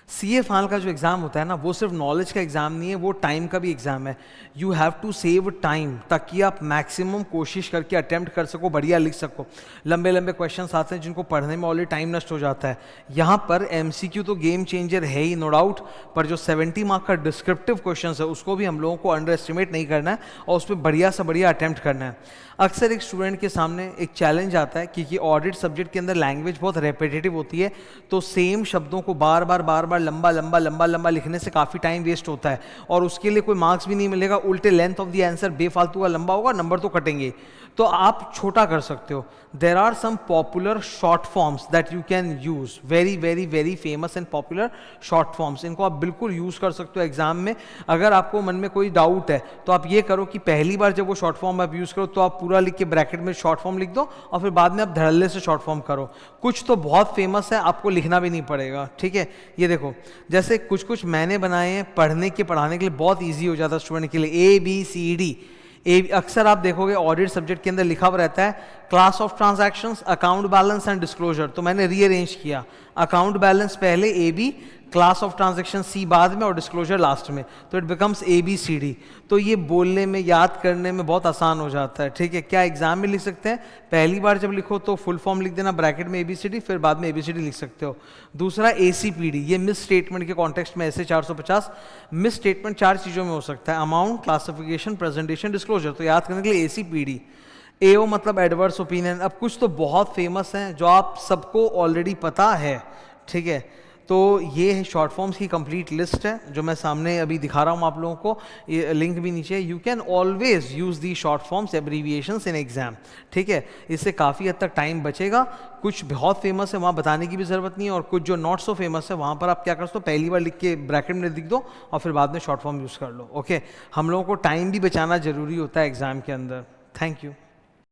CA final का जो exam होता है ना, वो सिर्फ नॉलेज का एग्ज़ाम नहीं है, वो टाइम का भी एग्ज़ाम है। You have to save time ताकि आप मैक्सिमम कोशिश करके अटेम्प्ट कर सको, बढ़िया लिख सको। लंबे लंबे क्वेश्चंस आते हैं जिनको पढ़ने में ऑलरेडी टाइम नष्ट हो जाता है। यहाँ पर एमसीक्यू तो गेम चेंजर है ही, नो डाउट, पर जो 70 मार्क का डिस्क्रिप्टिव क्वेश्चन है उसको भी हम लोगों को अंडर एस्टिमेट नहीं करना है और उस पर बढ़िया से बढ़िया अटेम्प्ट करना है। अक्सर एक स्टूडेंट के सामने एक चैलेंज आता है क्योंकि ऑडिट सब्जेक्ट के अंदर लैंग्वेज बहुत रेपिटेटिव होती है, तो सेम शब्दों को बार बार लंबा लंबा लंबा लंबा लिखने से काफ़ी टाइम वेस्ट होता है और उसके लिए कोई मार्क्स भी नहीं मिलेगा, उल्टे लेंथ ऑफ द आंसर बेफालतू का लंबा होगा, नंबर तो कटेंगे। तो आप छोटा कर सकते हो। There are some popular short forms that you can use, very very very famous and popular short forms, इनको आप बिल्कुल यूज कर सकते हो एग्जाम में। अगर आपको मन में कोई डाउट है तो आप ये करो कि पहली बार जब वो शॉर्ट फॉर्म आप यूज करो तो आप पूरा लिख के ब्रैकेट में शॉर्ट फॉर्म लिख दो और फिर बाद में आप धड़ल्ले से शॉर्ट फॉर्म करो। कुछ तो बहुत फेमस है, आपको लिखना भी नहीं पड़ेगा, ठीक है। ये देखो, जैसे कुछ कुछ मैंने बनाए हैं पढ़ने के पढ़ाने के लिए, बहुत ईजी हो जाता है स्टूडेंट के लिए। ABCD अक्सर आप देखोगे ऑडिट सब्जेक्ट के अंदर लिखा हुआ रहता है class of transactions, account balance and disclosure, तो मैंने रीअरेंज किया, अकाउंट बैलेंस पहले AB, class of transaction C बाद में और डिस्क्लोजर लास्ट में, तो इट बिकम्स ABCD। तो ये बोलने में याद करने में बहुत आसान हो जाता है, ठीक है। क्या एग्जाम में लिख सकते हैं, पहली बार जब लिखो तो फुल फॉर्म लिख देना ब्रैकेट में ABCD, फिर बाद में ABCD लिख सकते हो। दूसरा ACPD, ये मिस स्टेटमेंट के कॉन्टेक्स्ट में ऐसे 450 मिस स्टेटमेंट 4 चीज़ों में हो सकता है, अमाउंट, क्लासिफिकेशन, प्रेजेंटेशन, डिस्क्लोजर, तो याद करने के लिए ACPD। AO मतलब एडवर्स ओपिनियन। अब कुछ तो बहुत फेमस हैं जो आप सबको ऑलरेडी पता है, ठीक है। तो ये है शॉर्ट फॉर्म्स की कंप्लीट लिस्ट है जो मैं सामने अभी दिखा रहा हूँ आप लोगों को, ये लिंक भी नीचे। You can always use the short forms abbreviations in exam, ठीक है। इससे काफ़ी हद तक टाइम बचेगा। कुछ बहुत फेमस है वहाँ बताने की भी ज़रूरत नहीं है, और कुछ जो नॉट सो फेमस है वहाँ पर आप क्या कर सकते हो, पहली बार लिख के ब्रैकेट में लिख दो और फिर बाद में शॉर्ट फॉर्म यूज़ कर लो, ओके। हम लोगों को टाइम भी बचाना ज़रूरी होता है एग्ज़ाम के अंदर। Thank you.